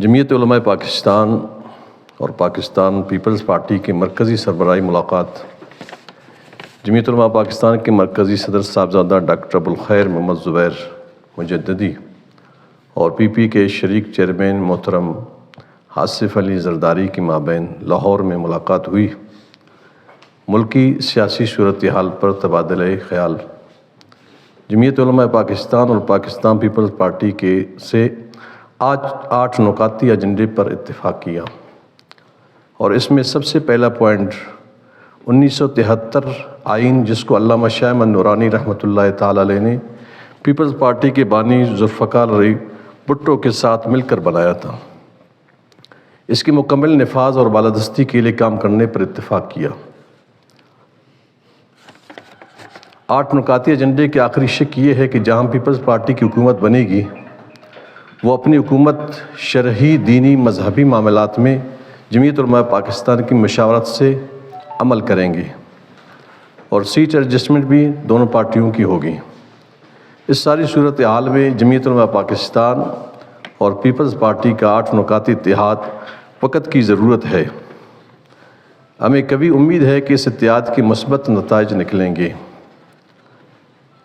जमीयत उलमा पाकिस्तान और Pakistan peoples party की मरकज़ी सरबराही मुलाकात जमीयत उलमा पाकिस्तान के मरकज़ी सदर साहबजादा डॉक्टर अबुल खैर मोहम्मद ज़ुबैर मुजद्दिदी और पीपी के शरीक चेयरमैन मोहतरम आसिफ अली ज़रदारी की माबैन लाहौर में मुलाकात हुई। मुल्की सियासी सूरत हाल पर तबादला ख़याल। जमीयत उलमा पाकिस्तान और पाकिस्तान पीपल्स पार्टी के से आज 8 नुकाती एजेंडे पर इत्तेफाक किया और इसमें सबसे पहला पॉइंट 1973 आइन, जिसको अल्लामा शाह अहमद नूरानी रहमतुल्लाह ताला अलैह ने पीपल्स पार्टी के बानी जुल्फ़िकार अली भुट्टो के साथ मिलकर बनाया था, इसकी मुकम्मल नफाज और बालादस्ती के लिए काम करने पर इत्तेफाक किया। 8 नुकाती एजेंडे के आखिरी शिक ये है कि जहाँ पीपल्स पार्टी की हुकूमत बनेगी वो अपनी हुकूमत शरही, दीनी, मजहबी मामलात में जमीयत उलमा पाकिस्तान की मशावरत से अमल करेंगे और सीट एडजस्टमेंट भी दोनों पार्टियों की होगी। इस सारी सूरत हाल में जमीयत उलमा पाकिस्तान और पीपल्स पार्टी का 8 नुकाती इत्तेहाद वक़्त की ज़रूरत है। हमें कभी उम्मीद है कि इस इत्तेहाद के मुस्बत नताइज निकलेंगे।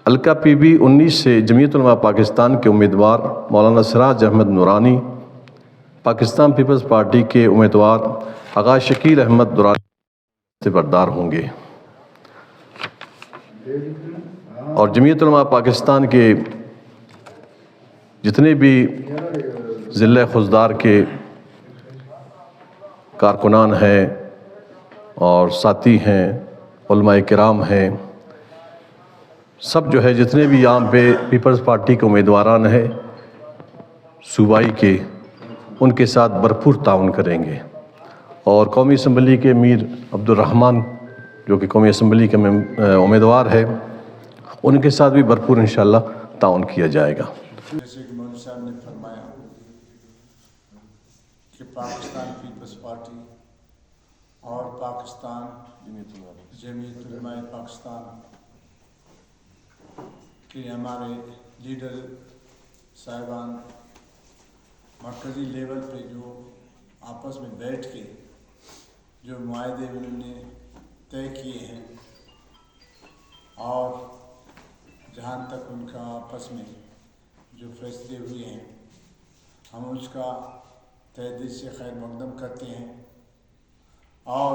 हल्का PB 19 से जमीयत उलमा पाकिस्तान के उम्मीदवार मौलाना सिराज अहमद नूरानी, पाकिस्तान पीपल्स पार्टी के उम्मीदवार आगा शकील अहमद दुरानी से बरदार होंगे और जमीयत उलमा पाकिस्तान के जितने भी ज़िला खुजदार के कारकुनान हैं और साथी हैं, उलमा किराम हैं, सब जो है जितने भी यहाँ पे पीपल्स पार्टी के उम्मीदवारान हैं सूबाई के, उनके साथ भरपूर ताउन करेंगे और कौमी असम्बली के मीर अब्दुर्रहमान जो कि कौमी असम्बली के उम्मीदवार है, उनके साथ भी भरपूर इंशाअल्लाह ताउन किया जाएगा। जैसे कि मौलवी साहब ने फरमाया कि पाकिस्तान पीपल्स पार्टी और पाकिस्तान जमीयत उलमा पाकिस्तान कि हमारे लीडर साहिबान मरकज़ी लेवल पे जो आपस में बैठ के जो मुआहदे उन्होंने तय किए हैं और जहाँ तक उनका आपस में जो फैसले हुए हैं, हम उसका तहे दिल से खैर मकदम करते हैं और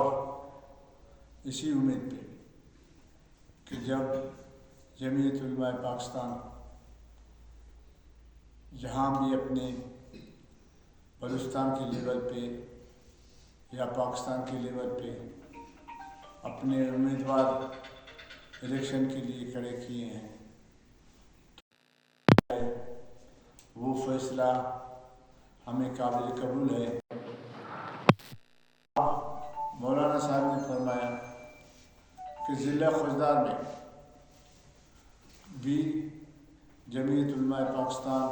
इसी उम्मीद पे कि जब जमीयत उलमा पाकिस्तान जहाँ भी अपने बलूचिस्तान के लेवल पे या पाकिस्तान के लेवल पे अपने उम्मीदवार इलेक्शन के लिए खड़े किए हैं, वो फैसला हमें काबिल कबूल है। मौलाना साहब ने फरमाया कि ज़िला खुजदार में भी जमीयत उलमा पाकिस्तान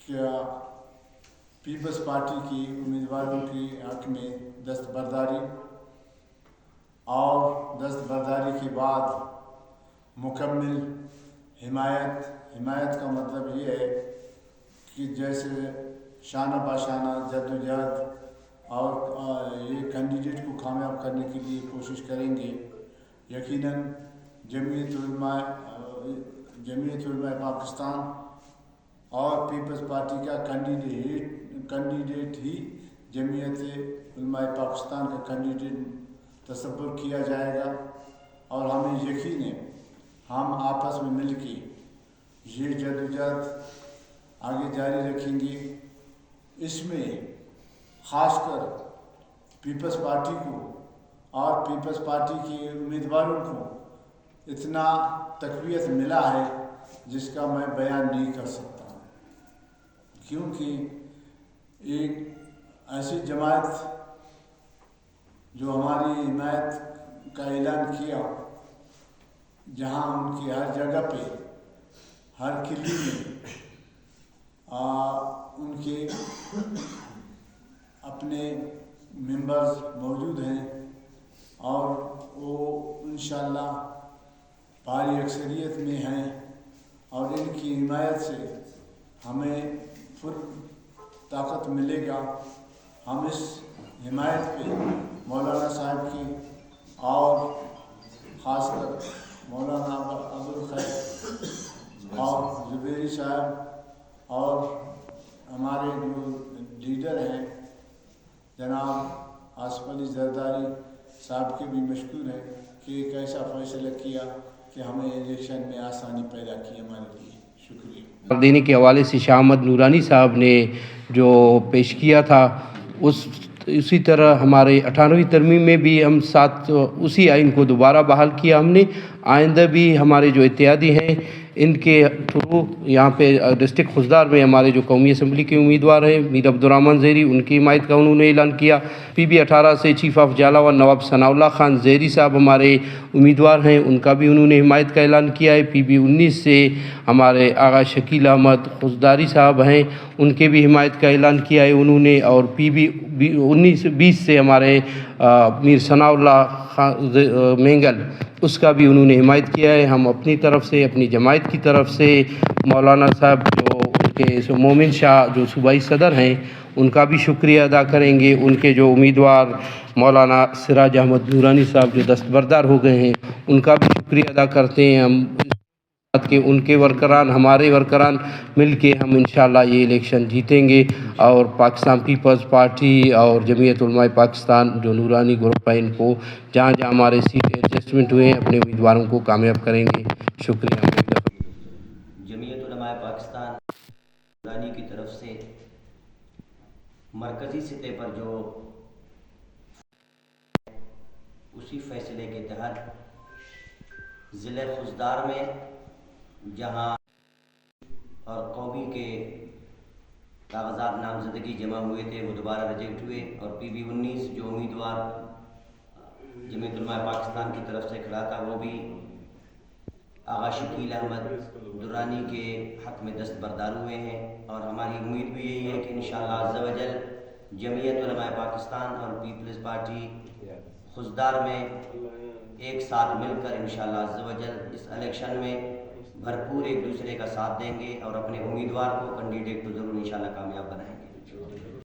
क्या पीपल्स पार्टी की उम्मीदवारों के हक़ में दस्तबरदारी और दस्तबरदारी के बाद मुकम्मल हिमायत का मतलब ये है कि जैसे शाना बाशाना जद्दोजहद और ये कैंडिडेट को कामयाब करने के लिए कोशिश करेंगे। यकीनन जमीयत उलमा पाकिस्तान और पीपल्स पार्टी का कैंडिडेट ही जमीयत उलमा पाकिस्तान का कैंडिडेट तसव्वुर किया जाएगा और हमें यकीन है हम आपस में मिल के ये जद्दोजहद आगे जारी रखेंगे। इसमें ख़ासकर पीपल्स पार्टी को और पीपल्स पार्टी के उम्मीदवारों को इतना तक़वियत मिला है जिसका मैं बयान नहीं कर सकता, क्योंकि एक ऐसी जमात जो हमारी हिमायत का ऐलान किया, जहां उनकी हर जगह पे हर किले में उनके अपने मेंबर्स मौजूद हैं और वो इंशाअल्लाह भारी अक्सरियत में हैं और इनकी हिमायत से हमें ताकत मिलेगा। हम इस हिमायत पे मौलाना साहब की और ख़ासकर मौलाना अब्दुल खैर और जुबैरी साहब और हमारे जो लीडर हैं जनाब आसिफ अली जरदारी साहब के भी मशकूर हैं कि एक ऐसा फ़ैसला किया कि हमें इलेक्शन में आसानी पैदा की हमारे लिए। शुक्रिया। देने के हवाले से शाह अहमद नूरानी साहब ने जो पेश किया था, उसी तरह हमारे 98वीं तरमीम में भी हम साथ उसी आइन को दोबारा बहाल किया हमने। आइंदा भी हमारे जो इत्तेहादी हैं इनके थ्रू यहाँ पे डिस्ट्रिक्ट खुजदार में हमारे जो कौमी असम्बली के उम्मीदवार हैं मीर अब्दुर्रहमान ज़ेहरी, उनकी हिमायत का उन्होंने ऐलान किया। PB 18 से चीफ ऑफ जालावा नवाब सनाउल्लाह खान ज़ेहरी साहब हमारे उम्मीदवार हैं, उनका भी उन्होंने हिमायत का ऐलान किया है। PB 19 से हमारे आगा शकील अहमद खुजदारी साहब हैं, उनके भी हिमायत का ऐलान किया है उन्होंने। और PB 20 से हमारे मीर सनाउल्लाह खान मेंगल, उसका भी उन्होंने हिमायत किया है। हम अपनी तरफ से, अपनी जमायत की तरफ से मौलाना साहब जो उनके मोमिन शाह जो सूबाई सदर हैं उनका भी शुक्रिया अदा करेंगे। उनके जो उम्मीदवार मौलाना सिराज अहमद नूरानी साहब जो दस्तबरदार हो गए हैं उनका भी शुक्रिया अदा करते हैं हम कि उनके वर्करान हमारे वर्करान मिलके हम इंशाल्लाह ये इलेक्शन जीतेंगे और पाकिस्तान पीपल्स पार्टी और जमीयत उलमाए पाकिस्तान जो नूरानी ग्रुप है इनको जहाँ जहाँ हमारे सीट एडजस्टमेंट हुए हैं अपने उम्मीदवारों को कामयाब करेंगे। शुक्रिया। जमीयत उलमाए पाकिस्तान नूरानी की तरफ से मरकज़ी सतह पर जो उसी फैसले के तहत ज़िले खुजदार में जहाँ और कौमी के कागजात नामजदगी जमा हुए थे वो दोबारा रिजेक्ट हुए और PB 19 जो उम्मीदवार जमीयत उलमाए पाकिस्तान की तरफ से खड़ा था वो भी आगा शकील अहमद दुरानी के हक़ में दस्तबरदार हुए हैं। और हमारी उम्मीद भी यही है कि इंशाअल्लाह अज़्ज़ा व जल जमीयत उलमाए पाकिस्तान और पीपल्स पार्टी खुजदार में एक साथ मिलकर इंशाअल्लाह अज़्ज़ा व जल इस इलेक्शन में भरपूर एक दूसरे का साथ देंगे और अपने उम्मीदवार को कैंडिडेट को ज़रूर इंशाअल्लाह कामयाब बनाएंगे।